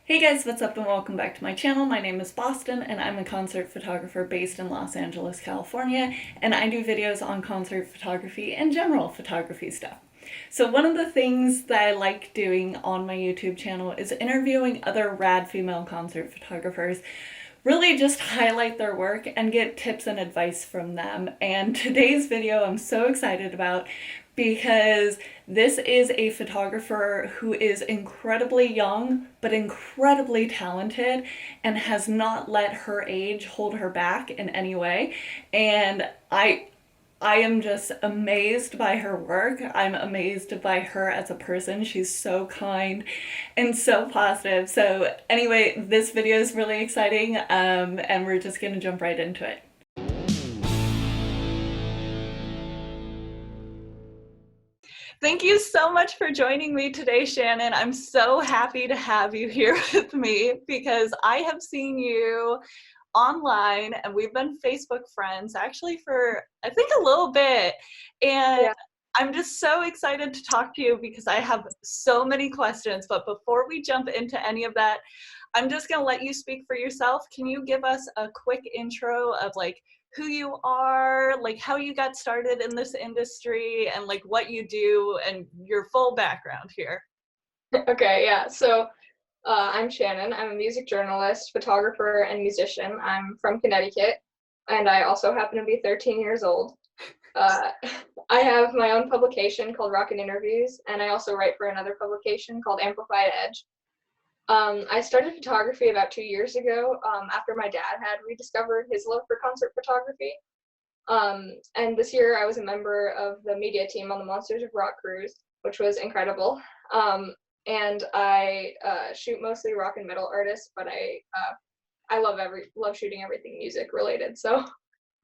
Hey guys, what's up and welcome back to my channel. My name is Boston and I'm a concert photographer based in Los Angeles, California, and I do videos on concert photography and general photography stuff. So one of the things that I like doing on my YouTube channel is interviewing other rad female concert photographers, really just highlight their work and get tips and advice from them. And today's video I'm so excited about because this is a photographer who is incredibly young but incredibly talented and has not let her age hold her back in any way. And I am just amazed by her work. I'm amazed by her as a person. She's so kind and so positive. So anyway, this video is really exciting, and we're just gonna jump right into it. Thank you so much for joining me today, Shannon. I'm so happy to have you here with me because I have seen you online and we've been Facebook friends actually for I think a little bit, and Yeah. I'm just so excited to talk to you because I have so many questions. But before we jump into any of that, I'm just going to let you speak for yourself. Can you give us a quick intro of like who you are, like how you got started in this industry, and like what you do and your full background here? Okay, yeah. I'm Shannon. I'm a music journalist, photographer, and musician. I'm from Connecticut, and I also happen to be 13 years old. Uh, I have my own publication called Rockin' Interviews, and I also write for another publication called Amplified Edge. I started photography about 2 years ago after my dad had rediscovered his love for concert photography. And this year I was a member of the media team on the Monsters of Rock cruise, which was incredible. And I shoot mostly rock and metal artists, but I love shooting everything music related. So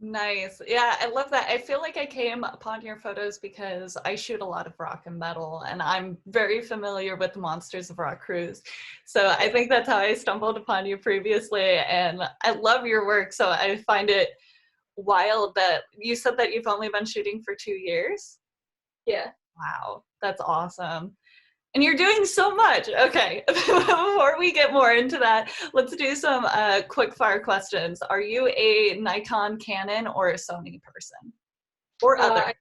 Nice. Yeah, I love that. I feel like I came upon your photos because I shoot a lot of rock and metal, and I'm very familiar with the Monsters of Rock cruise. So I think that's how I stumbled upon you previously, and I love your work. So I find it wild that you said that you've only been shooting for 2 years. yeah. Wow, that's awesome. And you're doing so much. Okay, before we get more into that, let's do some quick fire questions. Are you a Nikon, Canon, or a Sony person? Or other?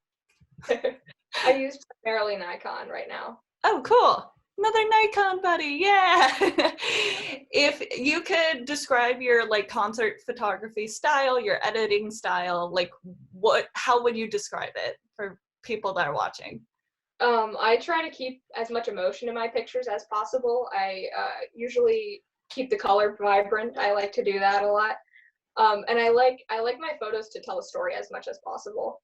Uh, I, I use primarily Nikon right now. Oh, cool. Another Nikon buddy, yeah. If you could describe your like concert photography style, your editing style, like how would you describe it for people that are watching? I try to keep as much emotion in my pictures as possible. I usually keep the color vibrant. I like to do that a lot. And I like my photos to tell a story as much as possible.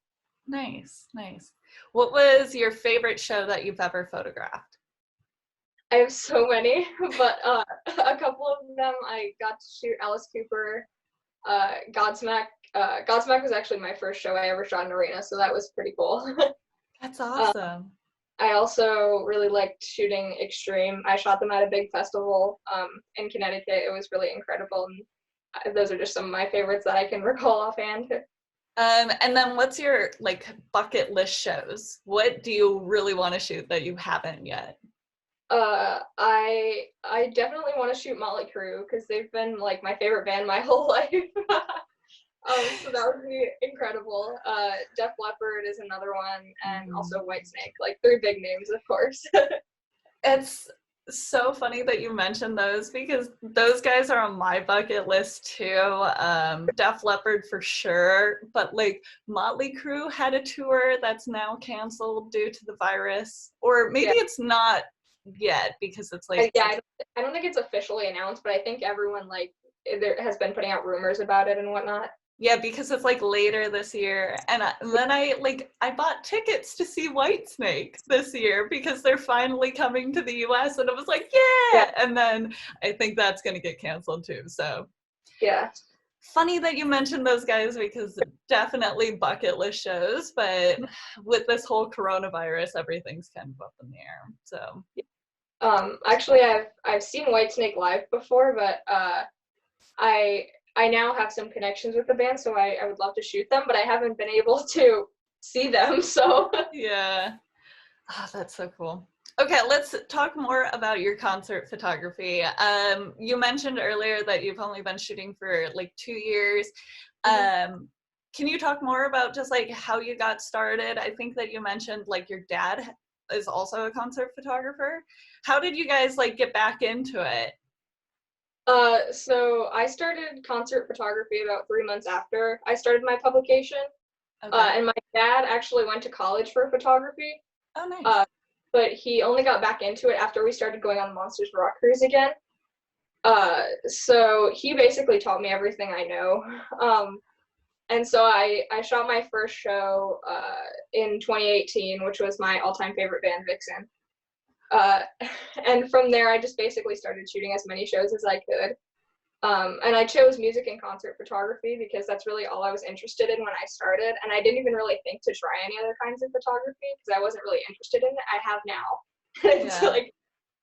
Nice, nice. What was your favorite show that you've ever photographed? I have so many, but a couple of them I got to shoot Alice Cooper, Godsmack. Godsmack was actually my first show I ever shot in arena, so that was pretty cool. That's uh, awesome. I also really liked shooting Extreme. I shot them at a big festival in Connecticut. It was really incredible, and those are just some of my favorites that I can recall offhand. And then what's your like bucket list shows? What do you really want to shoot that you haven't yet? I definitely want to shoot Motley Crue because they've been like my favorite band my whole life. So that would be incredible. Def Leppard is another one, and also Whitesnake. Like three big names, of course. It's so funny that you mentioned those because those guys are on my bucket list too. Def Leppard for sure, but like Motley Crue had a tour that's now canceled due to the virus, or maybe Yeah, it's not yet because it's like yeah. I don't think it's officially announced, but I think everyone like there has been putting out rumors about it and whatnot. yeah, because it's like later this year. And then I bought tickets to see Whitesnake this year because they're finally coming to the US, and I was like, Yeah, yeah. And then I think that's going to get canceled too. So yeah. funny that you mentioned those guys because definitely bucket list shows, but with this whole coronavirus, everything's kind of up in the air. So Actually, I've seen Whitesnake live before, but I I now have some connections with the band, so I would love to shoot them, but I haven't been able to see them. So yeah. Oh, that's so cool. Okay, let's talk more about your concert photography. You mentioned earlier that you've only been shooting for like 2 years. Can you talk more about just like how you got started? I think that you mentioned like your dad is also a concert photographer. How did you guys like get back into it? So I started concert photography about 3 months after I started my publication. Okay. And my dad actually went to college for photography, Oh, nice. uh, but he only got back into it after we started going on the Monsters Rock cruise again. So he basically taught me everything I know. And so I shot my first show in 2018, which was my all-time favorite band, Vixen. Uh, and from there, I just basically started shooting as many shows as I could. And I chose music and concert photography because that's really all I was interested in when I started. And I didn't even really think to try any other kinds of photography because I wasn't really interested in it. I have now. It's Yeah. like,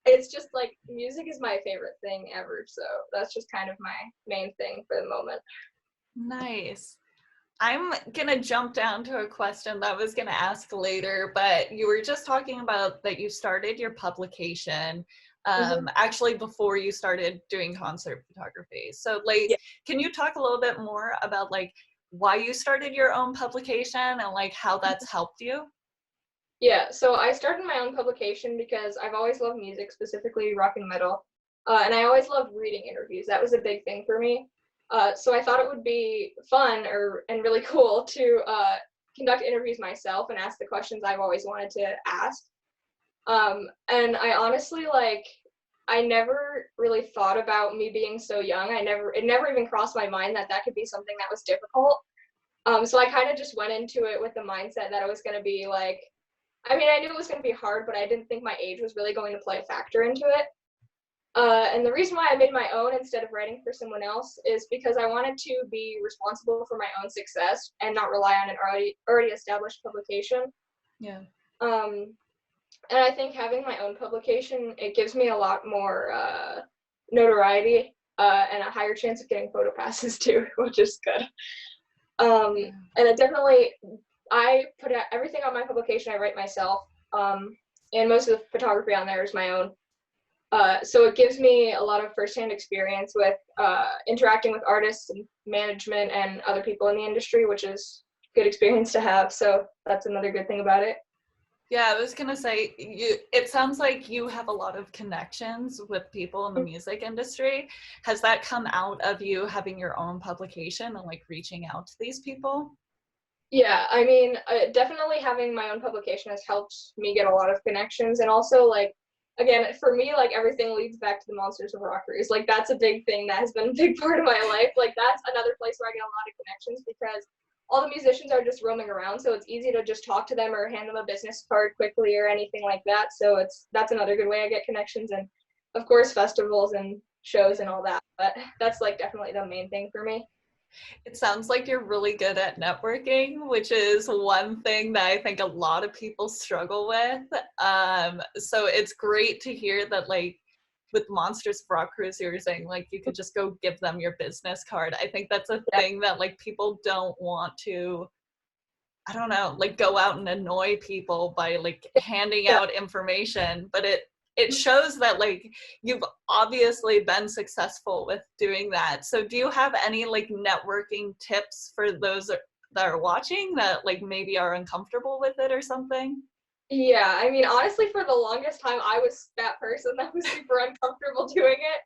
it's just like music is my favorite thing ever. So that's just kind of my main thing for the moment. Nice. I'm gonna jump down to a question that I was gonna ask later, but you were just talking about that you started your publication actually before you started doing concert photography. So like, Yeah. can you talk a little bit more about like why you started your own publication and like how that's helped you? Yeah, so I started my own publication because I've always loved music, specifically rock and metal. And I always loved reading interviews. That was a big thing for me. So I thought it would be fun and really cool to conduct interviews myself and ask the questions I've always wanted to ask. And I honestly I never really thought about me being so young. It never even crossed my mind that that could be something that was difficult. So I kind of just went into it with the mindset that it was going to be like, I mean, I knew it was going to be hard, but I didn't think my age was really going to play a factor into it. And the reason why I made my own instead of writing for someone else is because I wanted to be responsible for my own success and not rely on an already established publication. Yeah. And I think having my own publication, it gives me a lot more notoriety and a higher chance of getting photo passes too, which is good. And it definitely, I put out everything on my publication I write myself, and most of the photography on there is my own. So it gives me a lot of firsthand experience with interacting with artists and management and other people in the industry, which is good experience to have. So that's another good thing about it. Yeah, I was gonna say, it sounds like you have a lot of connections with people in the music industry. Has that come out of you having your own publication and like reaching out to these people? Yeah, I mean, definitely having my own publication has helped me get a lot of connections, and also again, for me, everything leads back to the Monsters of Rock cruise. Like that's a big thing that has been a big part of my life. Like that's another place where I get a lot of connections because all the musicians are just roaming around, so it's easy to just talk to them or hand them a business card quickly or anything like that. So that's another good way I get connections, and of course festivals and shows and all that. But that's definitely the main thing for me. It sounds like you're really good at networking, which is one thing that I think a lot of people struggle with. So it's great to hear that, like, with Monsters of Rock Cruise, you were saying, like, you could just go give them your business card. I think that's a Yeah, thing that, like, people don't want to, I don't know, like, go out and annoy people by, like, handing yeah. out information. But it shows that, like, you've obviously been successful with doing that. So do you have any like networking tips for those that are watching that like maybe are uncomfortable with it or something? Yeah, I mean, honestly, for the longest time, I was that person that was super uncomfortable doing it.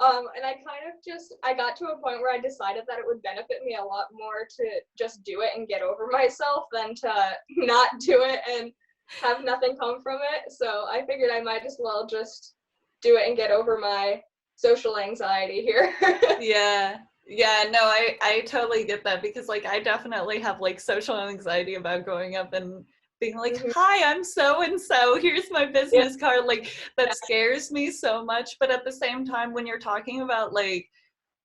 And I kind of I got to a point where I decided that it would benefit me a lot more to just do it and get over myself than to not do it and have nothing come from it. So I figured I might as well just do it and get over my social anxiety here. Yeah. Yeah, no, I totally get that because like I definitely have like social anxiety about going up and being like, Mhm. "Hi, I'm so and so. Here's my Yeah, business card." Like that scares me so much, but at the same time when you're talking about like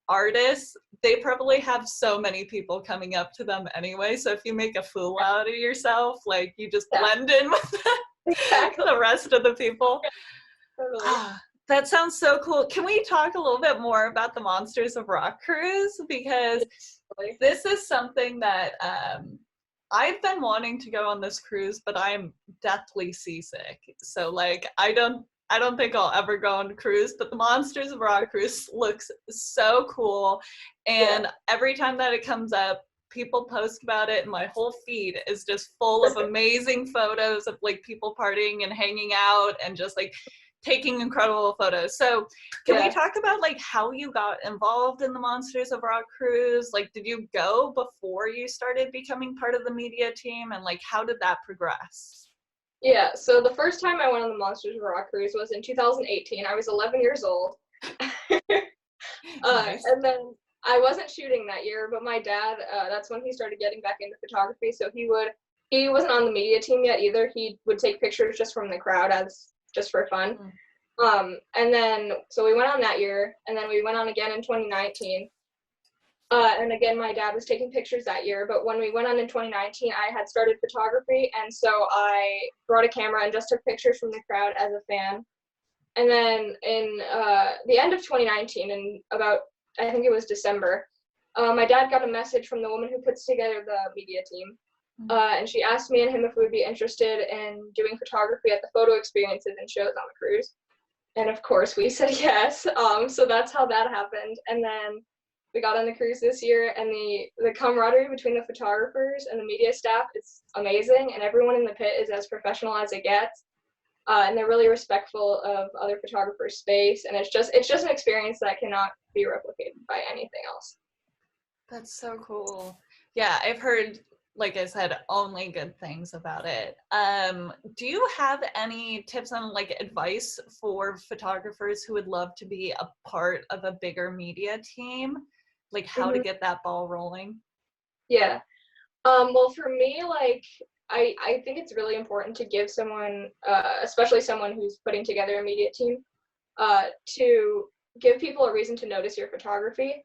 artists, they probably have so many people coming up to them anyway. So if you make a fool out of yourself, like you just yeah, blend in with exactly. the rest of the people. Yeah, totally. Ah, that sounds so cool. Can we talk a little bit more about the Monsters of Rock cruise? Because Totally. this is something that I've been wanting to go on this cruise, but I'm deathly seasick. So like I don't think I'll ever go on a cruise, but the Monsters of Rock cruise looks so cool. And every time that it comes up, people post about it, and my whole feed is just full of amazing photos of like people partying and hanging out and just like taking incredible photos. So can we talk about like how you got involved in the Monsters of Rock cruise? Like, did you go before you started becoming part of the media team, and like how did that progress? Yeah, so the first time I went on the Monsters of Rock cruise was in 2018. I was 11 years old. Nice. And then I wasn't shooting that year, but my dad, that's when he started getting back into photography. So he wasn't on the media team yet either. He would take pictures just from the crowd as just for fun. And then, so we went on that year, and then we went on again in 2019. And again, my dad was taking pictures that year, but when we went on in 2019, I had started photography, and so I brought a camera and just took pictures from the crowd as a fan. And then in the end of 2019, in about, I think it was December, my dad got a message from the woman who puts together the media team, and she asked me and him if we would be interested in doing photography at the photo experiences and shows on the cruise. And of course, we said yes. So that's how that happened. And then we got on the cruise this year, and the camaraderie between the photographers and the media staff is amazing, and everyone in the pit is as professional as it gets, and they're really respectful of other photographers' space, and it's just an experience that cannot be replicated by anything else. That's so cool. Yeah, I've heard, like I said, only good things about it. Do you have any tips on like advice for photographers who would love to be a part of a bigger media team? Like how to get that ball rolling? Yeah. Well, for me, like, I think it's really important to give someone, especially someone who's putting together a media team, to give people a reason to notice your photography,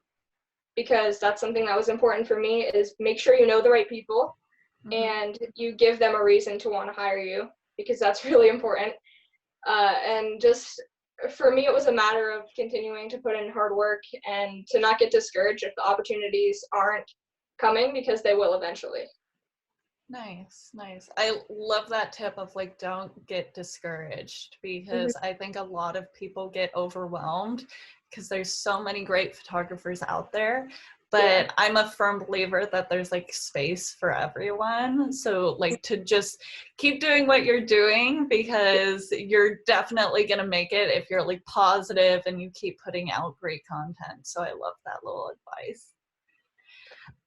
because that's something that was important for me, is make sure you know the right people and you give them a reason to want to hire you, because that's really important. And just for me, it was a matter of continuing to put in hard work and to not get discouraged if the opportunities aren't coming, because they will eventually. Nice. I love that tip of like, don't get discouraged, because I think a lot of people get overwhelmed because there's so many great photographers out there. But I'm a firm believer that there's like space for everyone. So like to just keep doing what you're doing, because you're definitely going to make it if you're like positive and you keep putting out great content. So I love that little advice.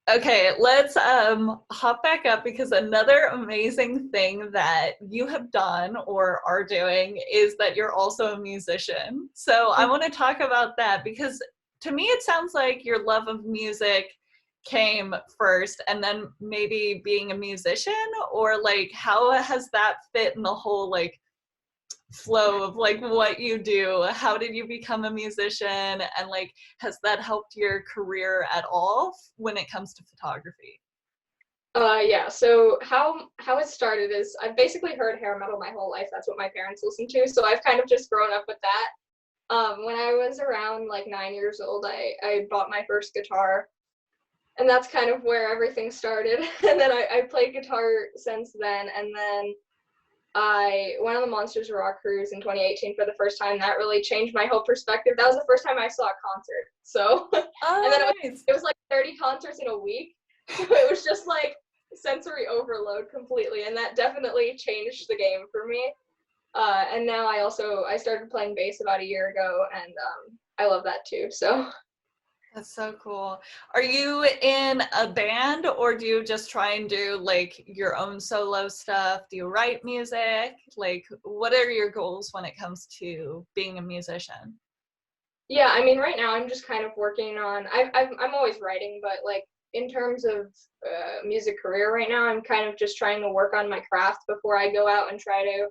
Okay, let's hop back up, because another amazing thing that you have done or are doing is that you're also a musician. So I want to talk about that, because to me it sounds like your love of music came first, and then maybe being a musician, or like how has that fit in the whole like flow of like what you do? How did you become a musician, and like has that helped your career at all when it comes to photography? Yeah, so how it started is I've basically heard hair metal my whole life. That's what my parents listened to, so I've kind of just grown up with that. When I was around like 9 years old, I bought my first guitar, and that's kind of where everything started. And then I played guitar since then, and then I went on the Monsters of Rock cruise in 2018 for the first time. That really changed my whole perspective. That was the first time I saw a concert. So, and then it was like 30 concerts in a week. So it was just like sensory overload completely, and that definitely changed the game for me. And now I started playing bass about a year ago, and I love that too. So. That's so cool. Are you in a band, or do you just try and do like your own solo stuff? Do you write music? Like, what are your goals when it comes to being a musician? Yeah, I mean, right now I'm just kind of working on. I'm always writing, but like in terms of music career right now, I'm kind of just trying to work on my craft before I go out and try to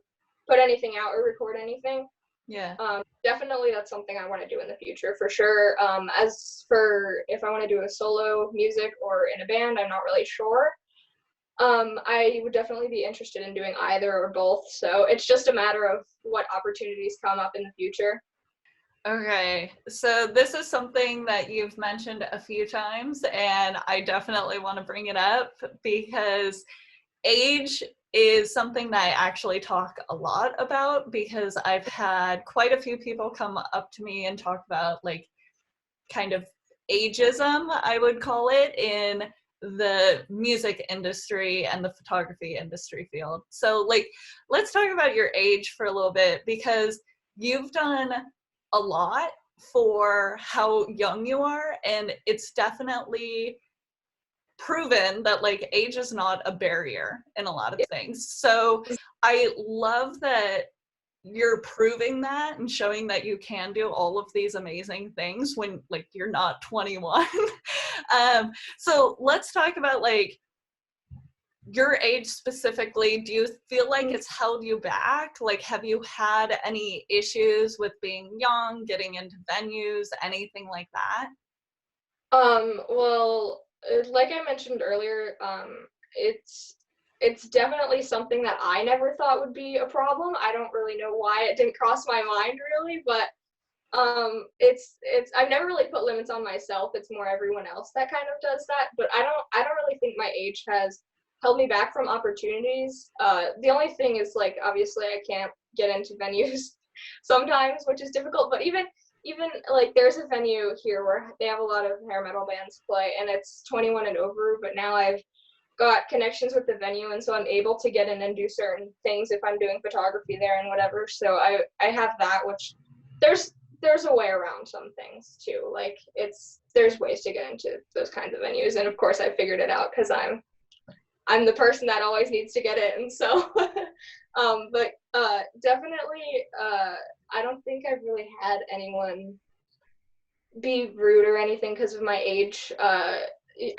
put anything out or record anything. Yeah. Definitely that's something I want to do in the future for sure. As for if I want to do a solo music or in a band, I'm not really sure. I would definitely be interested in doing either or both. So it's just a matter of what opportunities come up in the future. Okay, so this is something that you've mentioned a few times, and I definitely want to bring it up because age is something that I actually talk a lot about, because I've had quite a few people come up to me and talk about like kind of ageism, I would call it, in the music industry and the photography industry field. So like, let's talk about your age for a little bit, because you've done a lot for how young you are, and it's definitely proven that like age is not a barrier in a lot of things. So I love that you're proving that and showing that you can do all of these amazing things when like you're not 21. So let's talk about like your age specifically. Do you feel like it's held you back? Like, have you had any issues with being young, getting into venues, anything like that? Well, like I mentioned earlier, it's definitely something that I never thought would be a problem. I don't really know why it didn't cross my mind really, but it's I've never really put limits on myself. It's more everyone else that kind of does that. But I don't really think my age has held me back from opportunities. The only thing is like obviously I can't get into venues sometimes, which is difficult. But even like there's a venue here where they have a lot of hair metal bands play, and it's 21 and over. But now I've got connections with the venue, and so I'm able to get in and do certain things if I'm doing photography there and whatever. So I have that, which there's a way around some things too. Like there's ways to get into those kinds of venues, and of course I figured it out because I'm the person that always needs to get in. So but definitely I don't think I've really had anyone be rude or anything because of my age.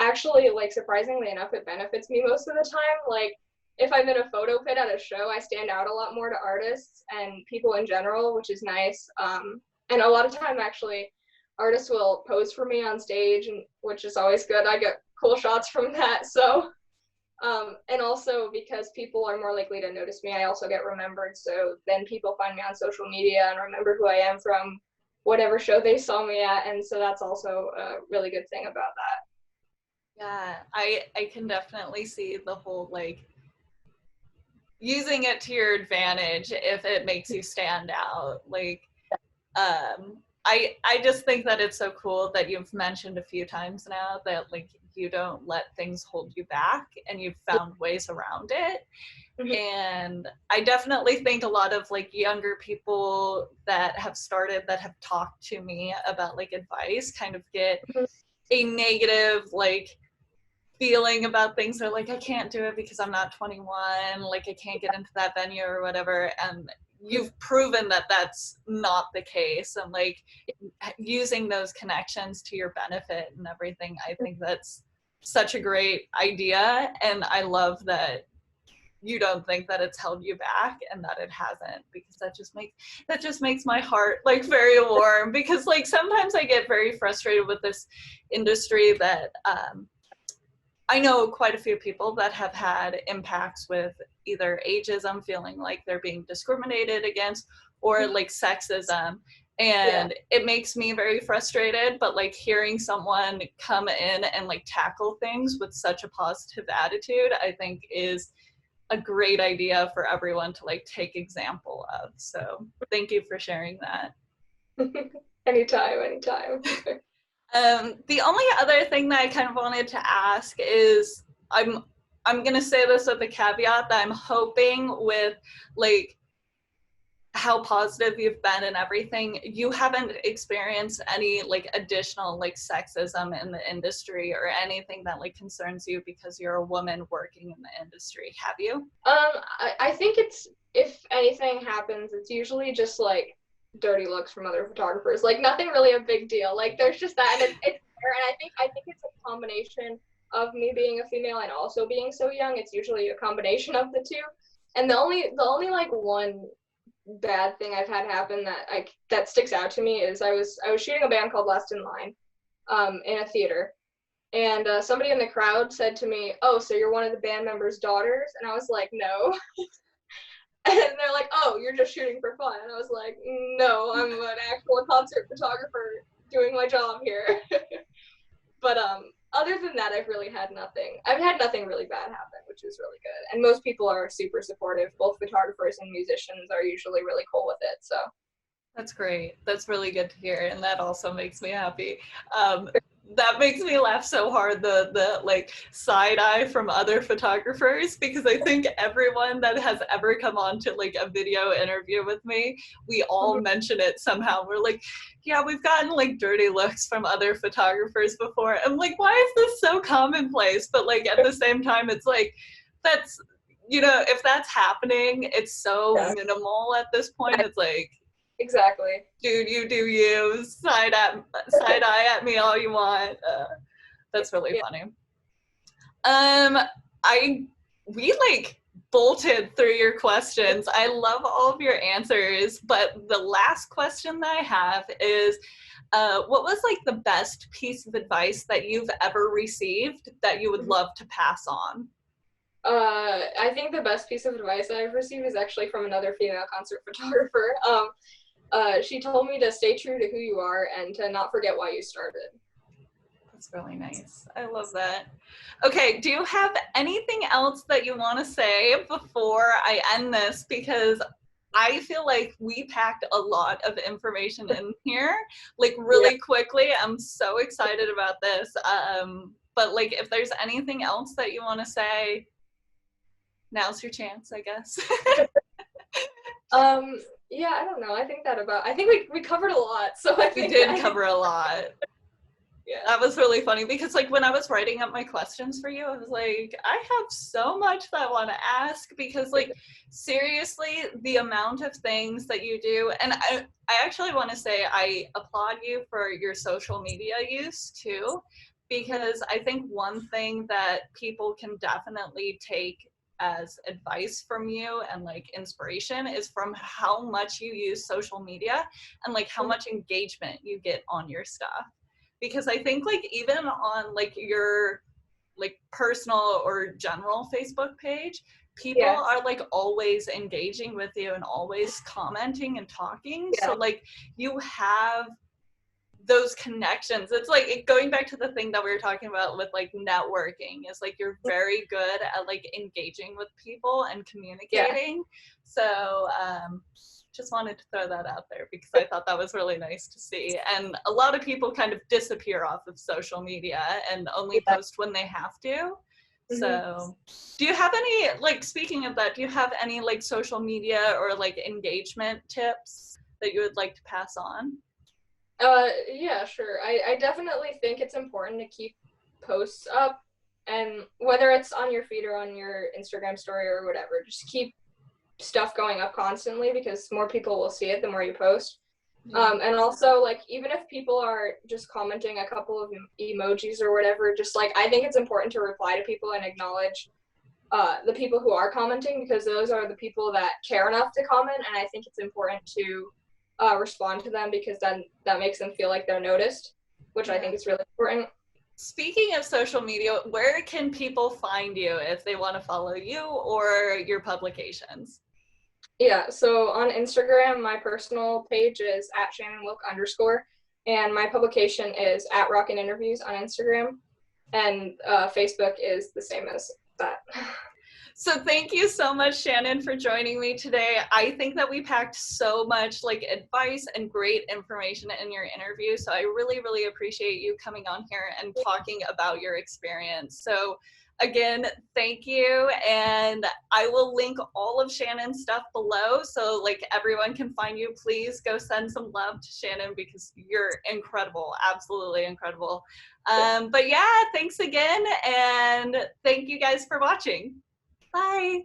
Actually, like surprisingly enough, it benefits me most of the time. Like if I'm in a photo pit at a show, I stand out a lot more to artists and people in general, which is nice. And a lot of time actually artists will pose for me on stage, and which is always good. I get cool shots from that. So and also because people are more likely to notice me, I also get remembered. So then people find me on social media and remember who I am from whatever show they saw me at. And so that's also a really good thing about that. Yeah, I can definitely see the whole like using it to your advantage if it makes you stand out. Like I just think that it's so cool that you've mentioned a few times now that like you don't let things hold you back and you've found ways around it. And I definitely think a lot of like younger people that have started, that have talked to me about like advice, kind of get a negative like feeling about things. They're like, I can't do it because I'm not 21, like I can't get into that venue or whatever. And you've proven that that's not the case, and like using those connections to your benefit and everything. I think that's such a great idea, and I love that you don't think that it's held you back and that it hasn't, because that just makes my heart like very warm, because like sometimes I get very frustrated with this industry that I know quite a few people that have had impacts with either ageism, feeling like they're being discriminated against, or like sexism. And it makes me very frustrated, but like hearing someone come in and like tackle things with such a positive attitude, I think is a great idea for everyone to like take example of. So thank you for sharing that. Anytime. The only other thing that I kind of wanted to ask is I'm gonna say this with a caveat that I'm hoping with like how positive you've been and everything, you haven't experienced any like additional like sexism in the industry or anything that like concerns you because you're a woman working in the industry, have you? I think it's, if anything happens, it's usually just like dirty looks from other photographers. Like nothing really a big deal. Like there's just that, and it's fair. And I think it's a combination of me being a female and also being so young. It's usually a combination of the two. And the only like one bad thing I've had happen that sticks out to me is I was shooting a band called Last in Line, in a theater, and somebody in the crowd said to me, "Oh, so you're one of the band members' daughters?" And I was like, "No." And they're like, oh, you're just shooting for fun. And I was like, no, I'm an actual concert photographer doing my job here. But other than that, I've really had nothing. I've had nothing really bad happen, which is really good. And most people are super supportive. Both photographers and musicians are usually really cool with it. So That's great. That's really good to hear, and that also makes me happy. That makes me laugh so hard, the like side eye from other photographers, because I think everyone that has ever come on to like a video interview with me, we all mention it somehow. We're like, yeah, we've gotten like dirty looks from other photographers before. I'm like, why is this so commonplace? But like at the same time, it's like, that's, you know, if that's happening, it's so yeah, minimal at this point. It's like, exactly. dude, you do you. Side eye at me all you want. That's really Yeah. funny. I we like bolted through your questions. I love all of your answers, but the last question that I have is, what was like the best piece of advice that you've ever received that you would love to pass on? I think the best piece of advice that I've received is actually from another female concert photographer. She told me to stay true to who you are and to not forget why you started. That's really nice. I love that. Okay, do you have anything else that you want to say before I end this? Because I feel like we packed a lot of information in here, like Yeah. really quickly. I'm so excited about this. But like, if there's anything else that you want to say, now's your chance, I guess. Yeah, I don't know. I think we covered a lot. So We did cover a lot. Yeah. That was really funny because like when I was writing up my questions for you, I was like, I have so much that I want to ask, because like seriously, the amount of things that you do, and I actually want to say I applaud you for your social media use too, because I think one thing that people can definitely take as advice from you and like inspiration is from how much you use social media and like how much engagement you get on your stuff. Because I think like even on like your like personal or general Facebook page, people Yeah. are like always engaging with you and always commenting and talking. Yeah. So like you have those connections. It's like going back to the thing that we were talking about with like networking, is like you're very good at like engaging with people and Yeah. communicating. So just wanted to throw that out there because I thought that was really nice to see. And a lot of people kind of disappear off of social media and only Yeah. post when they have to. Mm-hmm. So do you have any, like, speaking of that, do you have any like social media or like engagement tips that you would like to pass on? Yeah, sure. I definitely think it's important to keep posts up, and whether it's on your feed or on your Instagram story or whatever, just keep stuff going up constantly because more people will see it the more you post. And also, like, even if people are just commenting a couple of emojis or whatever, just like, I think it's important to reply to people and acknowledge the people who are commenting, because those are the people that care enough to comment, and I think it's important to respond to them because then that makes them feel like they're noticed, which I think is really important. Speaking of social media, where can people find you if they want to follow you or your publications? Yeah, so on Instagram, my personal page is at Shannon Wilk _, and my publication is at Rockin' Interviews on Instagram, and Facebook is the same as that. So thank you so much, Shannon, for joining me today. I think that we packed so much like advice and great information in your interview. So I really, really appreciate you coming on here and talking about your experience. So again, thank you. And I will link all of Shannon's stuff below so like everyone can find you. Please go send some love to Shannon because you're incredible, absolutely incredible. But yeah, thanks again. And thank you guys for watching. Bye.